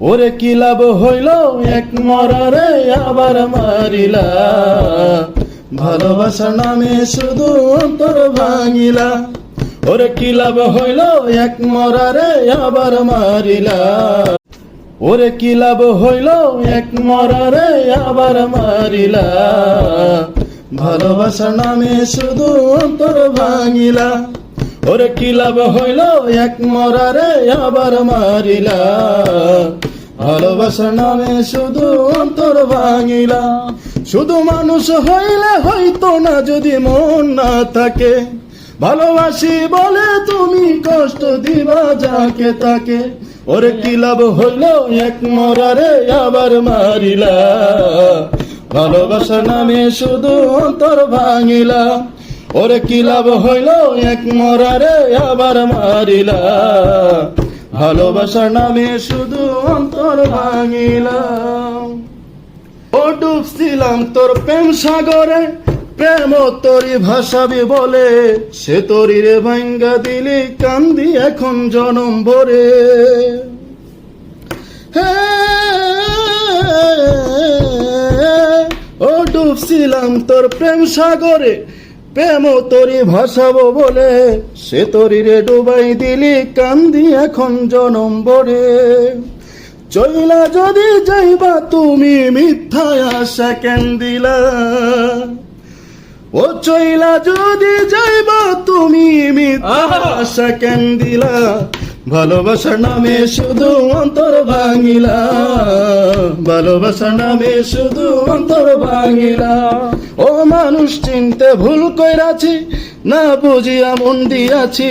ওরে কি লাভ হইল এক মরারে আবার মারিলা, ভালোবাসার নামে শুধু অন্তর ভাঙিলা। ওরে কি লাভ হইল এক মরারে আবার মারিলা, ওরে কি লাভ হইল এক মরারে আবার মারিলা, ভালোবাসার নামে শুধু অন্তর ভাঙিলা। ওরে কি লাভ হইল এক মরারে আবার মারিলা, ভালোবাসার নামে শুধু অন্তর ভাঙিলা। শুধু মানুষ হইলে হইতো না যদি মন না থাকে, ভালোবাসি বলে তুমি কষ্ট দিবা যাকে তাকে। ওরে কি লাভ হইল এক মরারে আবার মারিলা, ভালোবাসার নামে শুধু অন্তর ভাঙিলা। ওরে কি লাভ হইল এক মরারে আবার মারিলা, ভালোবাসার নামে শুধু অন্তর ভাঙিলা। ও ডুবছিলাম তোর প্রেম সাগরে, প্রেম তোরি ভাসাবি বলে, সে তোরি রে ভাঙ্গা দিলি কান্দি এখন জনম ভরে। ও ডুবছিলাম তোর প্রেম সাগরে, প্রেম তোরি ভাসাবো বলে, সে তোরি রে ডুবাই দিলি কান্দি এখন জনম ভরে। চইলা যদি যাইবা তুমি মিথ্যা আশা কেন দিলা, ও চইলা যদি যাইবা তুমি মিথ্যা আশা কেন দিলা, ভালোবাসার নামে শুধু অন্তর ভাঙিলা, ভালোবাসার নামে শুধু অন্তর ভাঙিলা। ও মানুষ চিনতে ভুল কইরাছি, না বুঝিয়া মন দিয়াছি,